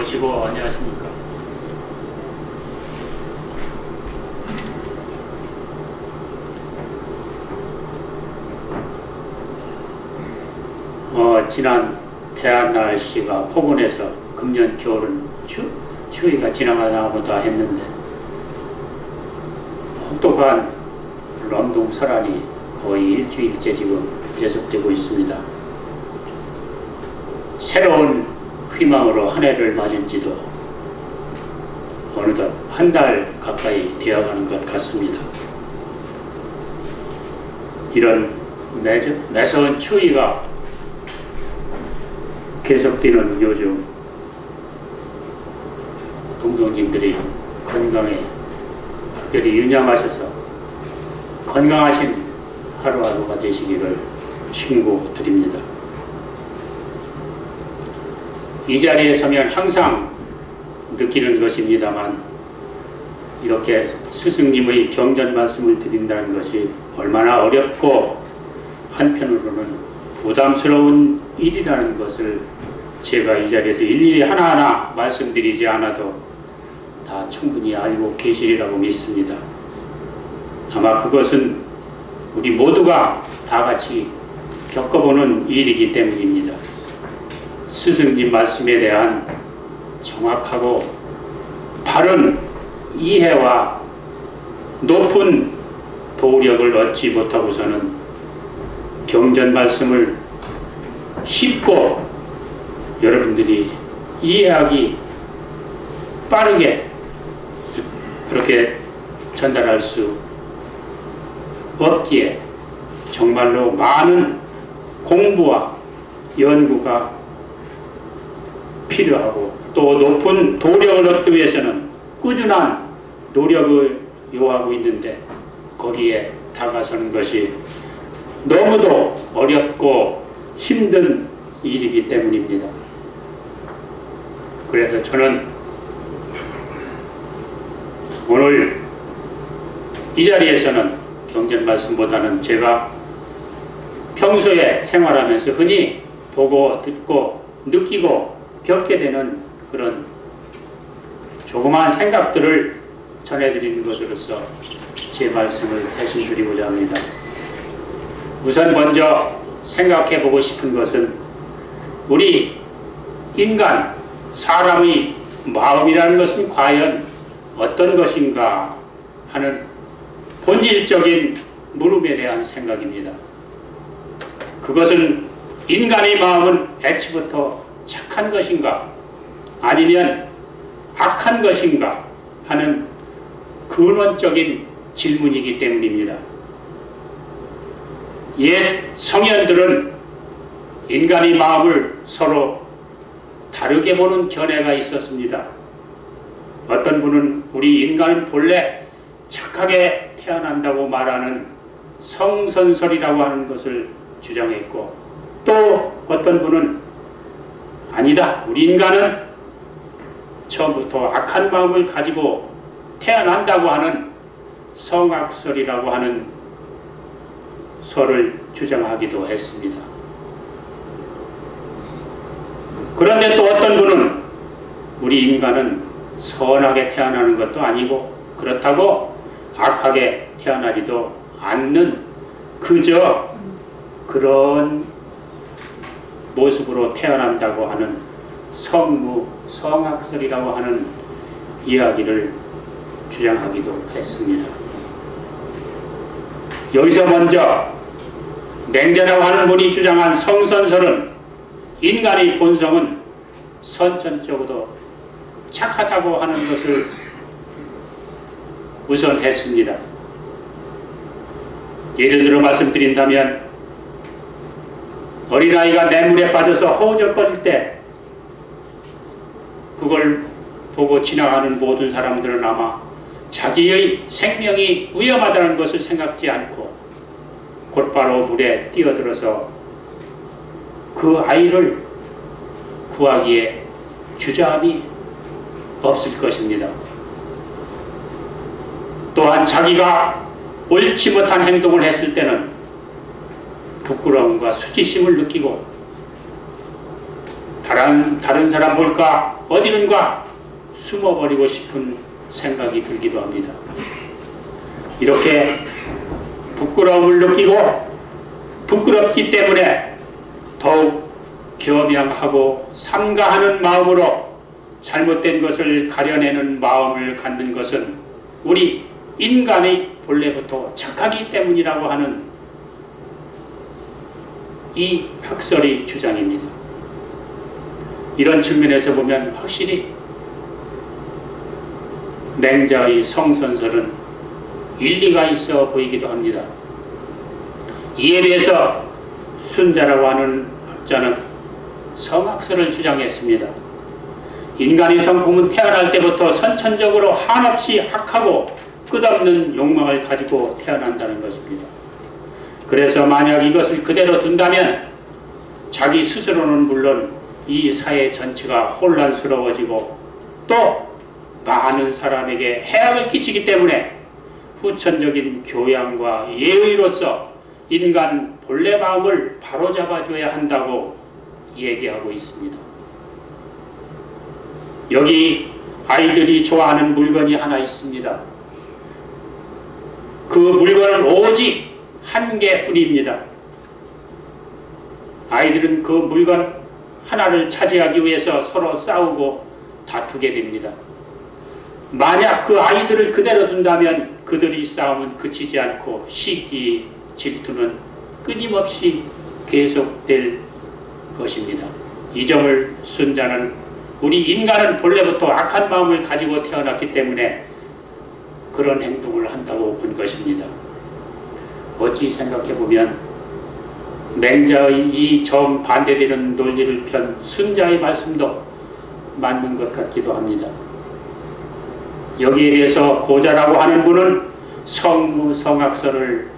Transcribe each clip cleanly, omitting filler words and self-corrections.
모시고 안녕하십니까. 지난 대한 날씨가 포근해서 금년 겨울은 추위가 지나가나 보다 했는데 혹독한 럼동설한이 거의 일주일째 지금 계속되고 있습니다. 새로운 희망으로 한 해를 맞은 지도 어느덧 한 달 가까이 되어가는 것 같습니다. 이런 매서운 추위가 계속되는 요즘 동동님들이 건강에 특별히 윤양하셔서 건강하신 하루하루가 되시기를 신고드립니다. 이 자리에 서면 항상 느끼는 것입니다만 이렇게 스승님의 경전 말씀을 드린다는 것이 얼마나 어렵고 한편으로는 부담스러운 일이라는 것을 제가 이 자리에서 일일이 하나하나 말씀드리지 않아도 다 충분히 알고 계시리라고 믿습니다. 아마 그것은 우리 모두가 다 같이 겪어보는 일이기 때문입니다. 스승님 말씀에 대한 정확하고 바른 이해와 높은 도력을 얻지 못하고서는 경전 말씀을 쉽고 여러분들이 이해하기 빠르게 그렇게 전달할 수 없기에 정말로 많은 공부와 연구가 필요하고 또 높은 도력을 얻기 위해서는 꾸준한 노력을 요하고 있는데 거기에 다가서는 것이 너무도 어렵고 힘든 일이기 때문입니다. 그래서 저는 오늘 이 자리에서는 경전 말씀보다는 제가 평소에 생활하면서 흔히 보고 듣고 느끼고 겪게 되는 그런 조그마한 생각들을 전해드리는 것으로서 제 말씀을 대신 드리고자 합니다. 우선 먼저 생각해 보고 싶은 것은 우리 인간, 사람의 마음이라는 것은 과연 어떤 것인가 하는 본질적인 물음에 대한 생각입니다. 그것은 인간의 마음은 애초부터 착한 것인가 아니면 악한 것인가 하는 근원적인 질문이기 때문입니다. 옛 성현들은 인간의 마음을 서로 다르게 보는 견해가 있었습니다. 어떤 분은 우리 인간은 본래 착하게 태어난다고 말하는 성선설이라고 하는 것을 주장했고 또 어떤 분은 아니다. 우리 인간은 처음부터 악한 마음을 가지고 태어난다고 하는 성악설이라고 하는 설을 주장하기도 했습니다. 그런데 또 어떤 분은 우리 인간은 선하게 태어나는 것도 아니고 그렇다고 악하게 태어나지도 않는 그저 그런 모습으로 태어난다고 하는 성악설이라고 하는 이야기를 주장하기도 했습니다. 여기서 먼저 맹자라고 하는 분이 주장한 성선설은 인간의 본성은 선천적으로 착하다고 하는 것을 우선 했습니다. 예를 들어 말씀드린다면 어린아이가 냇물에 빠져서 허우적거릴 때 그걸 보고 지나가는 모든 사람들은 아마 자기의 생명이 위험하다는 것을 생각지 않고 곧바로 물에 뛰어들어서 그 아이를 구하기에 주저함이 없을 것입니다. 또한 자기가 옳지 못한 행동을 했을 때는 부끄러움과 수치심을 느끼고 다른 사람 볼까 어디는가 숨어버리고 싶은 생각이 들기도 합니다. 이렇게 부끄러움을 느끼고 부끄럽기 때문에 더욱 겸양하고 삼가하는 마음으로 잘못된 것을 가려내는 마음을 갖는 것은 우리 인간의 본래부터 착하기 때문이라고 하는 이 학설의 주장입니다. 이런 측면에서 보면 확실히 맹자의 성선설은 일리가 있어 보이기도 합니다. 이에 비해서 순자라고 하는 학자는 성학설을 주장했습니다. 인간의 성품은 태어날 때부터 선천적으로 한없이 악하고 끝없는 욕망을 가지고 태어난다는 것입니다. 그래서 만약 이것을 그대로 둔다면 자기 스스로는 물론 이 사회 전체가 혼란스러워지고 또 많은 사람에게 해악을 끼치기 때문에 후천적인 교양과 예의로서 인간 본래 마음을 바로잡아줘야 한다고 얘기하고 있습니다. 여기 아이들이 좋아하는 물건이 하나 있습니다. 그 물건은 오직 한 개뿐입니다. 아이들은 그 물건 하나를 차지하기 위해서 서로 싸우고 다투게 됩니다. 만약 그 아이들을 그대로 둔다면 그들의 싸움은 그치지 않고 시기, 질투는 끊임없이 계속될 것입니다. 이 점을 순자는 우리 인간은 본래부터 악한 마음을 가지고 태어났기 때문에 그런 행동을 한다고 본 것입니다. 어찌 생각해보면 맹자의 이 정반대되는 논리를 편 순자의 말씀도 맞는 것 같기도 합니다. 여기에 대해서 고자라고 하는 분은 성무성학설을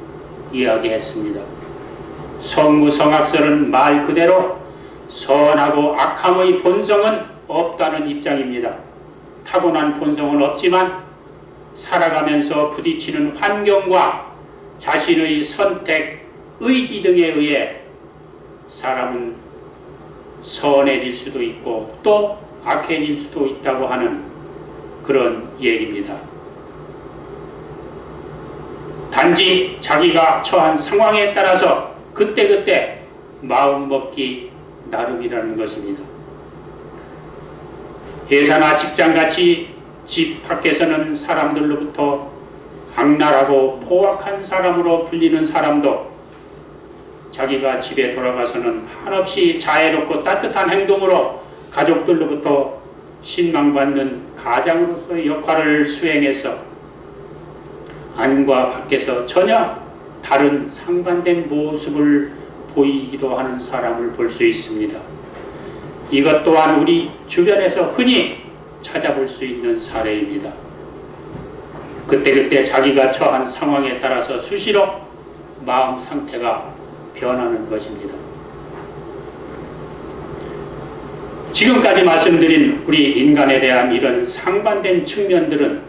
이야기했습니다. 성무성학설은 말 그대로 선하고 악함의 본성은 없다는 입장입니다. 타고난 본성은 없지만 살아가면서 부딪히는 환경과 자신의 선택, 의지 등에 의해 사람은 선해질 수도 있고 또 악해질 수도 있다고 하는 그런 얘기입니다. 단지 자기가 처한 상황에 따라서 그때그때 마음먹기 나름이라는 것입니다. 회사나 직장같이 집 밖에서는 사람들로부터 악랄하고 포악한 사람으로 불리는 사람도 자기가 집에 돌아가서는 한없이 자애롭고 따뜻한 행동으로 가족들로부터 신망받는 가장으로서의 역할을 수행해서 안과 밖에서 전혀 다른 상반된 모습을 보이기도 하는 사람을 볼 수 있습니다. 이것 또한 우리 주변에서 흔히 찾아볼 수 있는 사례입니다. 그때그때 자기가 처한 상황에 따라서 수시로 마음 상태가 변하는 것입니다. 지금까지 말씀드린 우리 인간에 대한 이런 상반된 측면들은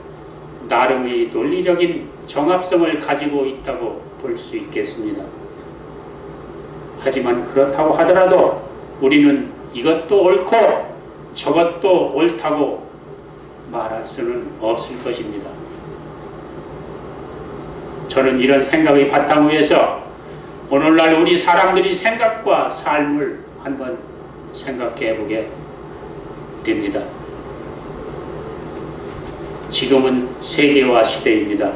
나름의 논리적인 정합성을 가지고 있다고 볼 수 있겠습니다. 하지만 그렇다고 하더라도 우리는 이것도 옳고 저것도 옳다고 말할 수는 없을 것입니다. 저는 이런 생각의 바탕 위에서 오늘날 우리 사람들이 생각과 삶을 한번 생각해 보게 됩니다. 지금은 세계화 시대입니다.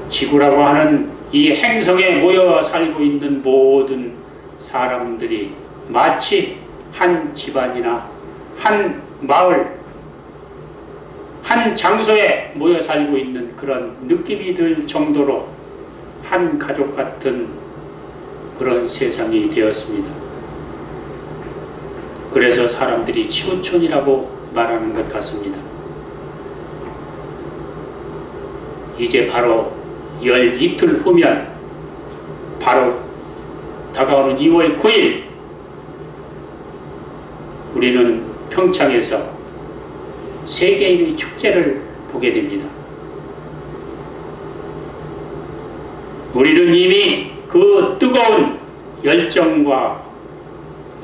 지구라고 하는 이 행성에 모여 살고 있는 모든 사람들이 마치 한 집안이나 한 마을, 한 장소에 모여 살고 있는 그런 느낌이 들 정도로 한 가족 같은 그런 세상이 되었습니다. 그래서 사람들이 치우촌이라고 말하는 것 같습니다. 이제 바로 열 이틀 후면 바로 다가오는 2월 9일 우리는 평창에서 세계인의 축제를 보게 됩니다. 우리는 이미 그 뜨거운 열정과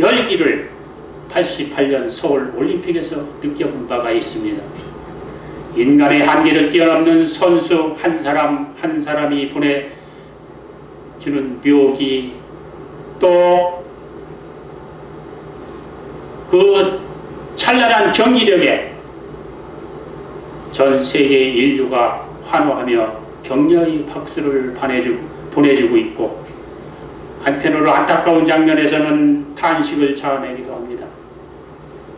열기를 88년 서울 올림픽에서 느껴본 바가 있습니다. 인간의 한계를 뛰어넘는 선수 한 사람 한 사람이 보내주는 묘기, 또 그 찬란한 경기력에 전 세계 인류가 환호하며 격려의 박수를 보내주고 있고, 한편으로 안타까운 장면에서는 탄식을 자아내기도 합니다.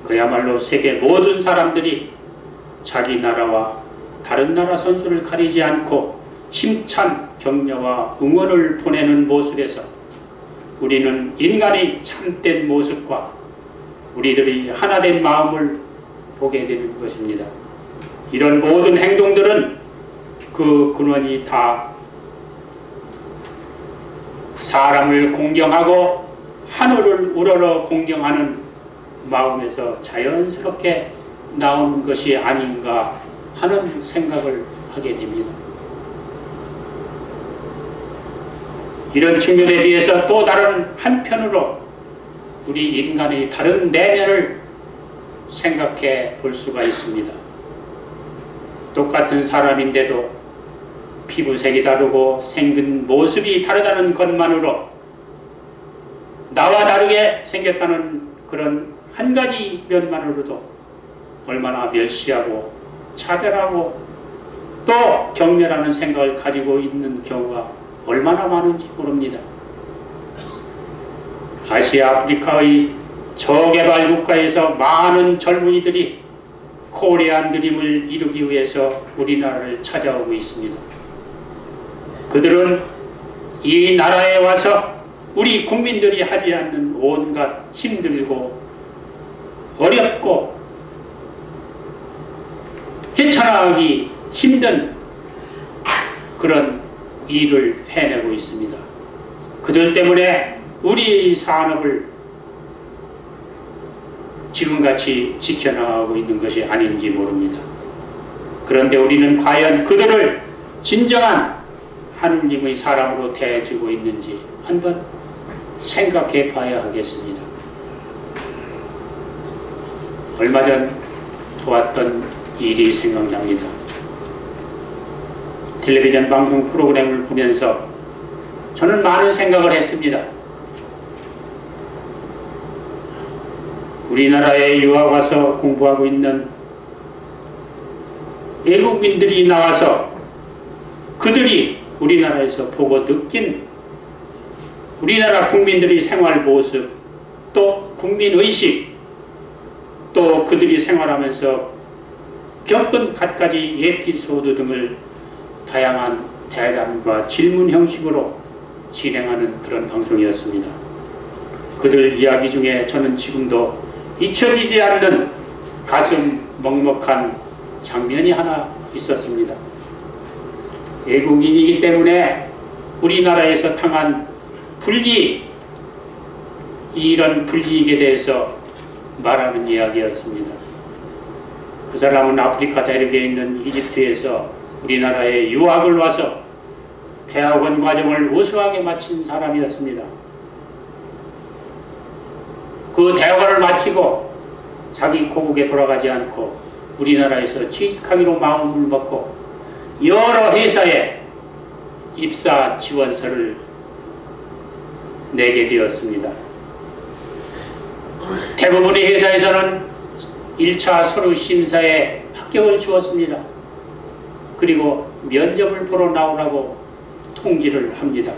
그야말로 세계 모든 사람들이 자기 나라와 다른 나라 선수를 가리지 않고 힘찬 격려와 응원을 보내는 모습에서 우리는 인간의 참된 모습과 우리들이 하나된 마음을 보게 되는 것입니다. 이런 모든 행동들은 그 근원이 다 사람을 공경하고 하늘을 우러러 공경하는 마음에서 자연스럽게 나오는 것이 아닌가 하는 생각을 하게 됩니다. 이런 측면에 비해서 또 다른 한편으로 우리 인간의 다른 내면을 생각해 볼 수가 있습니다. 똑같은 사람인데도 피부색이 다르고 생긴 모습이 다르다는 것만으로 나와 다르게 생겼다는 그런 한 가지 면만으로도 얼마나 멸시하고 차별하고 또 경멸하는 생각을 가지고 있는 경우가 얼마나 많은지 모릅니다. 아시아, 아프리카의 저개발 국가에서 많은 젊은이들이 코리안 드림을 이루기 위해서 우리나라를 찾아오고 있습니다. 그들은 이 나라에 와서 우리 국민들이 하지 않는 온갖 힘들고 어렵고 헤쳐나가기 힘든 그런 일을 해내고 있습니다. 그들 때문에 우리 산업을 지금같이 지켜나가고 있는 것이 아닌지 모릅니다. 그런데 우리는 과연 그들을 진정한 하느님의 사람으로 대해주고 있는지 한번 생각해 봐야 하겠습니다. 얼마 전 보았던 일이 생각납니다. 텔레비전 방송 프로그램을 보면서 저는 많은 생각을 했습니다. 우리나라에 유학 와서 공부하고 있는 외국인들이 나와서 그들이 우리나라에서 보고 느낀 우리나라 국민들의 생활 모습, 또 국민의식, 또 그들이 생활하면서 겪은 갖가지 에피소드 등을 다양한 대담과 질문 형식으로 진행하는 그런 방송이었습니다. 그들 이야기 중에 저는 지금도 잊혀지지 않는 가슴 먹먹한 장면이 하나 있었습니다. 외국인이기 때문에 우리나라에서 당한 불이익, 이런 불이익에 대해서 말하는 이야기였습니다. 그 사람은 아프리카 대륙에 있는 이집트에서 우리나라에 유학을 와서 대학원 과정을 우수하게 마친 사람이었습니다. 그 대학원을 마치고 자기 고국에 돌아가지 않고 우리나라에서 취직하기로 마음을 먹고 여러 회사에 입사 지원서를 내게 되었습니다. 대부분의 회사에서는 1차 서류 심사에 합격을 주었습니다. 그리고 면접을 보러 나오라고 통지를 합니다.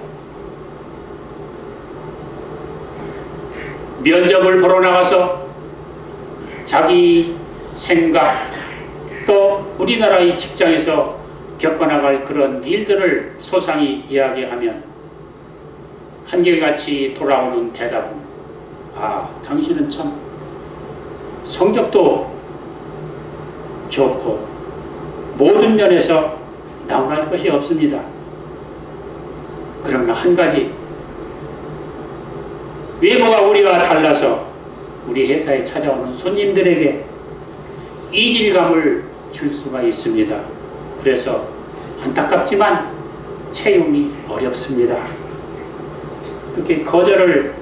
면접을 보러 나가서 자기 생각, 또 우리나라의 직장에서 겪어나갈 그런 일들을 소상히 이야기하면 한결같이 돌아오는 대답은, 아, 당신은 참 성적도 좋고 모든 면에서 나무랄 것이 없습니다. 그러나 한 가지, 외모가 우리와 달라서 우리 회사에 찾아오는 손님들에게 이질감을 줄 수가 있습니다. 그래서 안타깝지만 채용이 어렵습니다. 이렇게 거절을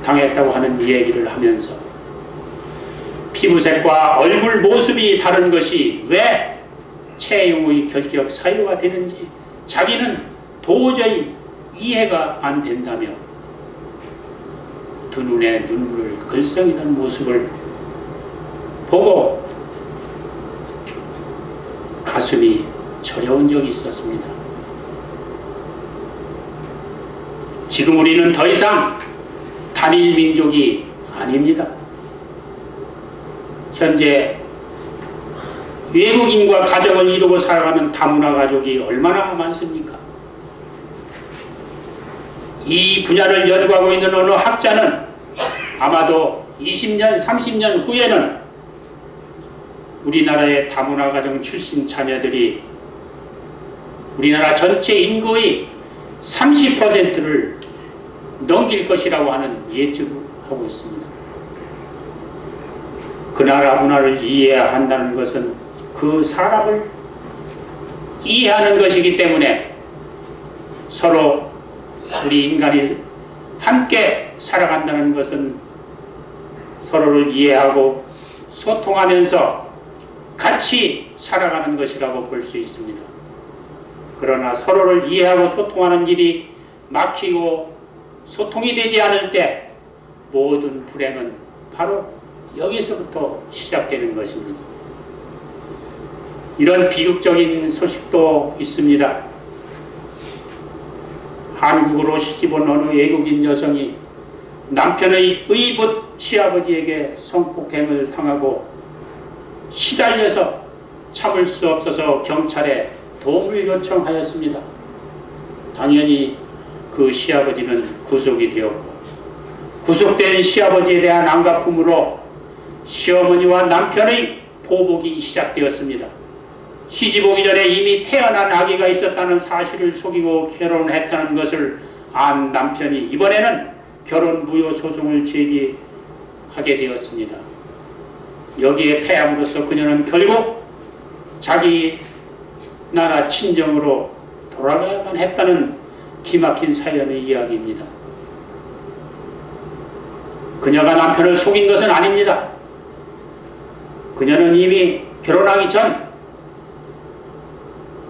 당했다고 하는 얘기를 하면서 피부색과 얼굴 모습이 다른 것이 왜 채용의 결격 사유가 되는지 자기는 도저히 이해가 안 된다며 두 눈에 눈물을 글썽이던 모습을 보고 가슴이 저려온 적이 있었습니다. 지금 우리는 더 이상 단일 민족이 아닙니다. 현재 외국인과 가정을 이루고 살아가는 다문화 가족이 얼마나 많습니까? 이 분야를 연구하고 있는 어느 학자는 아마도 20년, 30년 후에는 우리나라의 다문화 가정 출신 자녀들이 우리나라 전체 인구의 30%를 넘길 것이라고 하는 예측을 하고 있습니다. 그 나라 문화를 이해해야 한다는 것은 그 사람을 이해하는 것이기 때문에 서로 우리 인간이 함께 살아간다는 것은 서로를 이해하고 소통하면서 같이 살아가는 것이라고 볼 수 있습니다. 그러나 서로를 이해하고 소통하는 길이 막히고 소통이 되지 않을 때 모든 불행은 바로 여기서부터 시작되는 것입니다. 이런 비극적인 소식도 있습니다. 한국으로 시집온 어느 외국인 여성이 남편의 의붓 시아버지에게 성폭행을 당하고 시달려서 참을 수 없어서 경찰에 도움을 요청하였습니다. 당연히 그 시아버지는 구속이 되었고 구속된 시아버지에 대한 안갚음으로 시어머니와 남편의 보복이 시작되었습니다. 시집 오기 전에 이미 태어난 아기가 있었다는 사실을 속이고 결혼했다는 것을 안 남편이 이번에는 결혼 무효 소송을 제기하게 되었습니다. 여기에 패함으로써 그녀는 결국 자기 나라 친정으로 돌아가야만 했다는 기막힌 사연의 이야기입니다. 그녀가 남편을 속인 것은 아닙니다. 그녀는 이미 결혼하기 전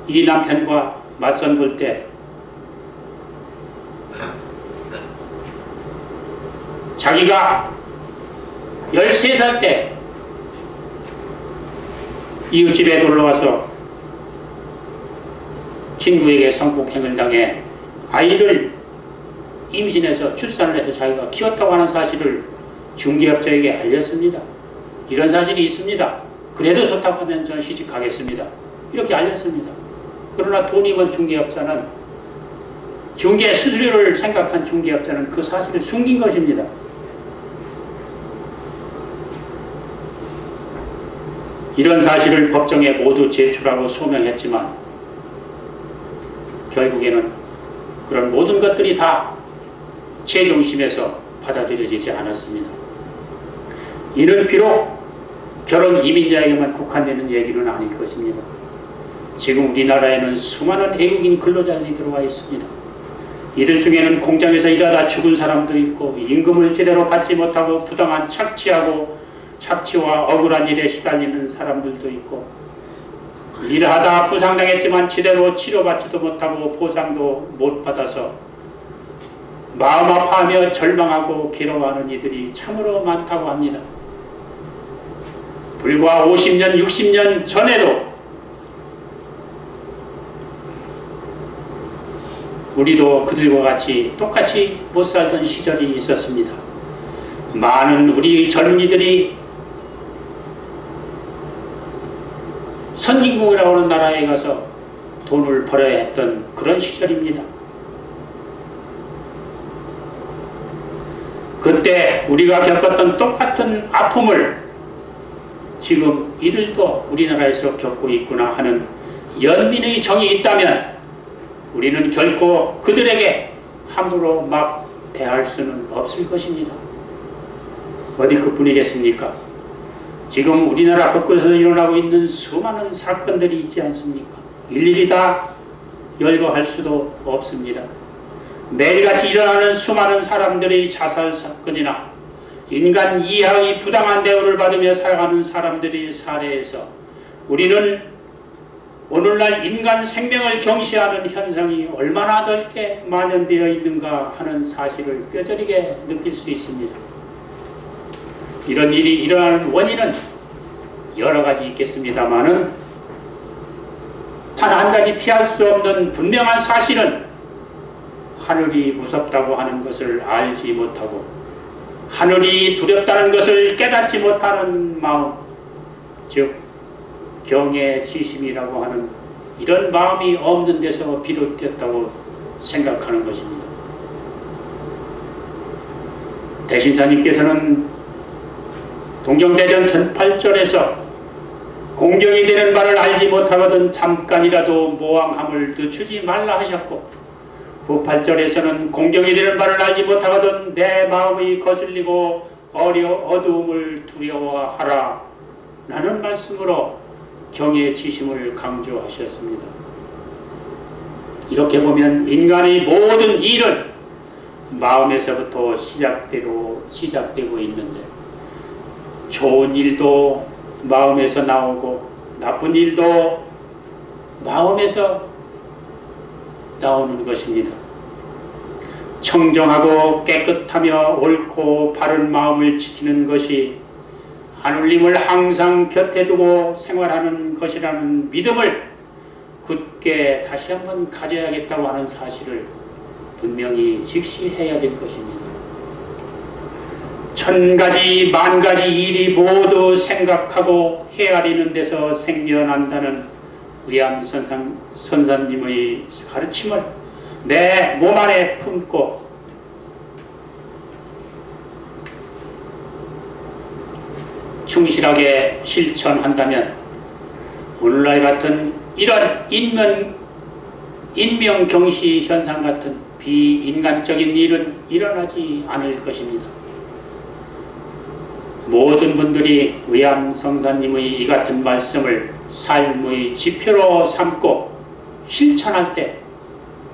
이 남편과 맞선 볼 때 자기가 13살 때 이웃집에 놀러와서 친구에게 성폭행을 당해 아이를 임신해서 출산을 해서 자기가 키웠다고 하는 사실을 중개업자에게 알렸습니다. 이런 사실이 있습니다. 그래도 좋다고 하면 저는 시집 가겠습니다. 이렇게 알렸습니다. 그러나 돈이 먼 중개업자는 중개 수수료를 생각한 중개업자는 그 사실을 숨긴 것입니다. 이런 사실을 법정에 모두 제출하고 소명했지만 결국에는 그런 모든 것들이 다 최종심에서 받아들여지지 않았습니다. 이는 비록 결혼 이민자에게만 국한되는 얘기는 아닐 것입니다. 지금 우리나라에는 수많은 외국인 근로자들이 들어와 있습니다. 이들 중에는 공장에서 일하다 죽은 사람도 있고 임금을 제대로 받지 못하고 부당한 착취와 억울한 일에 시달리는 사람들도 있고 일하다 부상당했지만 제대로 치료받지도 못하고 보상도 못 받아서 마음 아파하며 절망하고 괴로워하는 이들이 참으로 많다고 합니다. 불과 50년, 60년 전에도 우리도 그들과 같이 똑같이 못 살던 시절이 있었습니다. 많은 우리 젊은이들이 선진국이라고 하는 나라에 가서 돈을 벌어야 했던 그런 시절입니다. 그때 우리가 겪었던 똑같은 아픔을 지금 이들도 우리나라에서 겪고 있구나 하는 연민의 정이 있다면 우리는 결코 그들에게 함부로 막 대할 수는 없을 것입니다. 어디 그뿐이겠습니까? 지금 우리나라 곳곳에서 일어나고 있는 수많은 사건들이 있지 않습니까? 일일이 다 열거할 수도 없습니다. 매일같이 일어나는 수많은 사람들의 자살 사건이나 인간 이하의 부당한 대우를 받으며 살아가는 사람들의 사례에서 우리는 오늘날 인간 생명을 경시하는 현상이 얼마나 넓게 만연되어 있는가 하는 사실을 뼈저리게 느낄 수 있습니다. 이런 일이 일어나는 원인은 여러 가지 있겠습니다마는 단 한 가지 피할 수 없는 분명한 사실은 하늘이 무섭다고 하는 것을 알지 못하고 하늘이 두렵다는 것을 깨닫지 못하는 마음, 즉 경외지심이라고 하는 이런 마음이 없는 데서 비롯되었다고 생각하는 것입니다. 대신사님께서는 동경대전 전팔절에서 공경이 되는 바를 알지 못하거든 잠깐이라도 모함함을 늦추지 말라 하셨고, 후8절에서는 공경이 되는 바를 알지 못하거든 내 마음이 거슬리고 어두움을 두려워하라 라는 말씀으로 경외지심을 강조하셨습니다. 이렇게 보면 인간의 모든 일은 마음에서부터 시작되고 있는데, 좋은 일도 마음에서 나오고 나쁜 일도 마음에서 나오는 것입니다. 청정하고 깨끗하며 옳고 바른 마음을 지키는 것이 하느님을 항상 곁에 두고 생활하는 것이라는 믿음을 굳게 다시 한번 가져야겠다고 하는 사실을 분명히 직시해야 될 것입니다. 천가지 만가지 일이 모두 생각하고 헤아리는 데서 생겨난다는 의암 선사님의 가르침을 내 몸 안에 품고 충실하게 실천한다면 오늘날 같은 이런 인명경시 현상 같은 비인간적인 일은 일어나지 않을 것입니다. 모든 분들이 의암 성사님의 이 같은 말씀을 삶의 지표로 삼고 실천할 때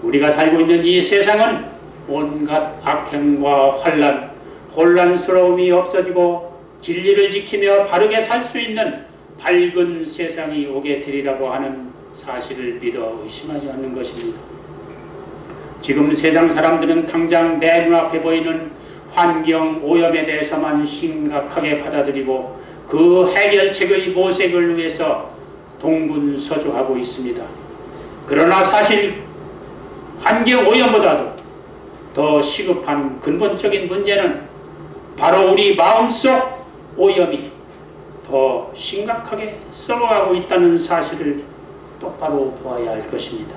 우리가 살고 있는 이 세상은 온갖 악행과 환란, 혼란스러움이 없어지고 진리를 지키며 바르게 살 수 있는 밝은 세상이 오게 되리라고 하는 사실을 믿어 의심하지 않는 것입니다. 지금 세상 사람들은 당장 내 눈앞에 보이는 환경 오염에 대해서만 심각하게 받아들이고 그 해결책의 모색을 위해서 동분서주하고 있습니다. 그러나 사실 환경 오염보다도 더 시급한 근본적인 문제는 바로 우리 마음속 오염이 더 심각하게 썩어가고 있다는 사실을 똑바로 보아야 할 것입니다.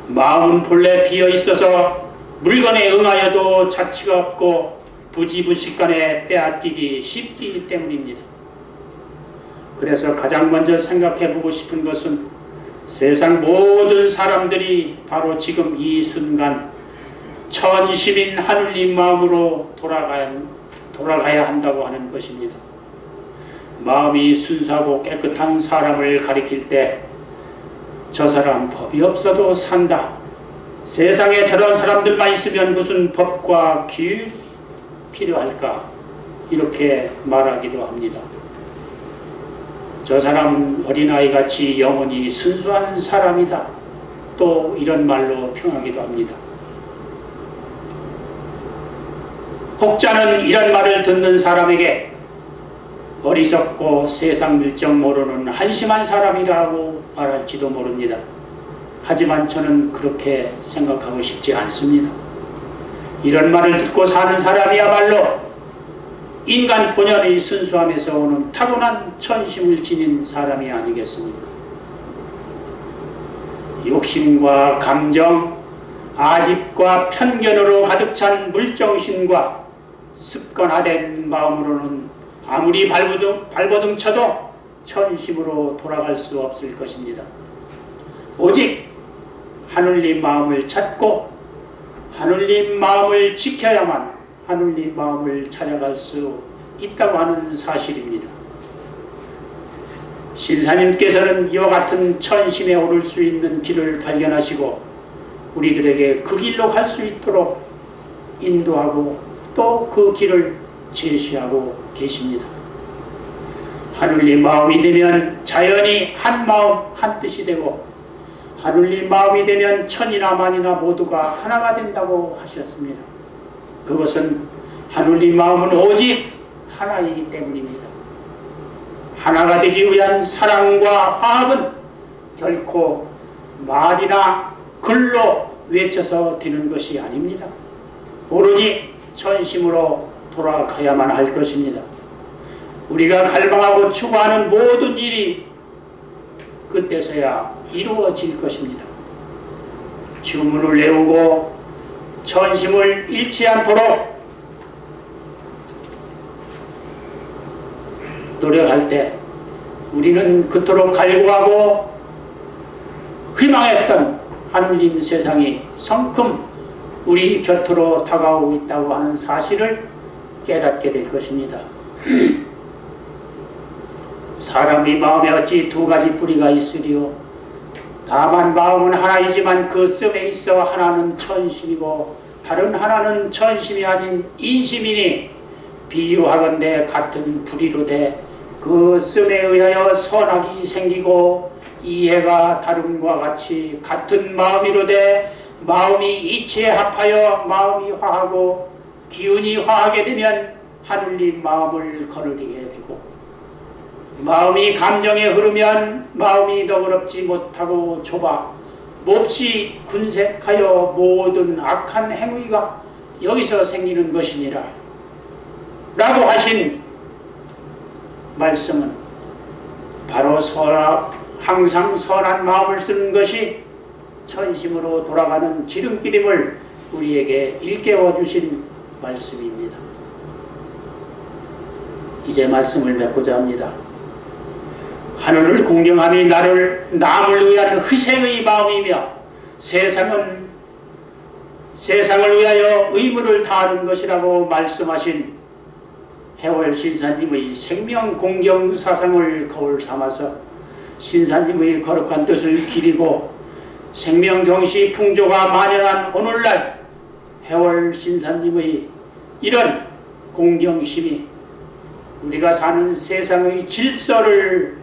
마음은 본래 비어 있어서 물건에 응하여도 자취가 없고 부지불식간에 빼앗기기 쉽기 때문입니다. 그래서 가장 먼저 생각해보고 싶은 것은 세상 모든 사람들이 바로 지금 이 순간 천심인 하느님 마음으로 돌아가야 한다고 하는 것입니다. 마음이 순수하고 깨끗한 사람을 가리킬 때 저 사람 법이 없어도 산다. 세상에 저런 사람들만 있으면 무슨 법과 규율이 필요할까? 이렇게 말하기도 합니다. 저 사람은 어린아이같이 영혼이 순수한 사람이다. 또 이런 말로 평하기도 합니다. 혹자는 이런 말을 듣는 사람에게 어리석고 세상 물정 모르는 한심한 사람이라고 말할지도 모릅니다. 하지만 저는 그렇게 생각하고 싶지 않습니다. 이런 말을 듣고 사는 사람이야말로 인간 본연의 순수함에서 오는 타고난 천심을 지닌 사람이 아니겠습니까? 욕심과 감정, 아집과 편견으로 가득 찬 물정신과 습관화된 마음으로는 아무리 발버둥 쳐도 천심으로 돌아갈 수 없을 것입니다. 오직 하느님 마음을 찾고 하느님 마음을 지켜야만 하느님 마음을 찾아갈 수 있다고 하는 사실입니다. 신사님께서는 이와 같은 천심에 오를 수 있는 길을 발견하시고 우리들에게 그 길로 갈 수 있도록 인도하고 또 그 길을 제시하고 계십니다. 하늘님 마음이 되면 자연이 한 마음 한 뜻이 되고 하늘님 마음이 되면 천이나 만이나 모두가 하나가 된다고 하셨습니다. 그것은 하늘님 마음은 오직 하나이기 때문입니다. 하나가 되기 위한 사랑과 화합은 결코 말이나 글로 외쳐서 되는 것이 아닙니다. 오로지 전심으로 돌아가야만 할 것입니다. 우리가 갈망하고 추구하는 모든 일이 그때서야 이루어질 것입니다. 주문을 외우고 전심을 잃지 않도록 노력할 때 우리는 그토록 갈구하고 희망했던 하늘님 세상이 성큼 우리 곁으로 다가오고 있다고 하는 사실을 깨닫게 될 것입니다. 사람이 마음에 어찌 두 가지 뿌리가 있으리요 다만 마음은 하나이지만 그 씀에 있어 하나는 천심이고 다른 하나는 천심이 아닌 인심이니 비유하건대 같은 뿌리로되 그 씀에 의하여 선악이 생기고 이해가 다름과 같이 같은 마음이로되 마음이 이치에 합하여 마음이 화하고 기운이 화하게 되면 하늘님 마음을 거느리게 되고 마음이 감정에 흐르면 마음이 너그럽지 못하고 좁아 몹시 군색하여 모든 악한 행위가 여기서 생기는 것이니라 라고 하신 말씀은 바로 항상 선한 마음을 쓰는 것이 천심으로 돌아가는 지름길임을 우리에게 일깨워 주신 말씀입니다. 이제 말씀을 맺고자 합니다. 하늘을 공경함이 남을 위한 희생의 마음이며 세상을 위하여 의무를 다하는 것이라고 말씀하신 해월 신사님의 생명 공경 사상을 거울 삼아서 신사님의 거룩한 뜻을 기리고 생명경시 풍조가 만연한 오늘날 해월 신사님의 이런 공경심이 우리가 사는 세상의 질서를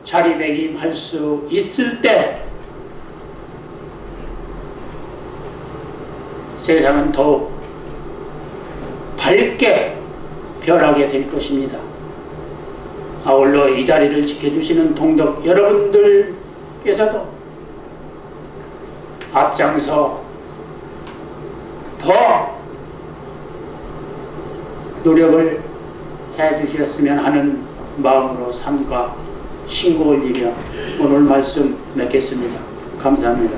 자리매김할 수 있을 때 세상은 더욱 밝게 변하게 될 것입니다. 아울러 이 자리를 지켜주시는 동덕 여러분들께서도 앞장서 더 노력을 해주셨으면 하는 마음으로 삼가 신고 올리며 오늘 말씀 맺겠습니다. 감사합니다.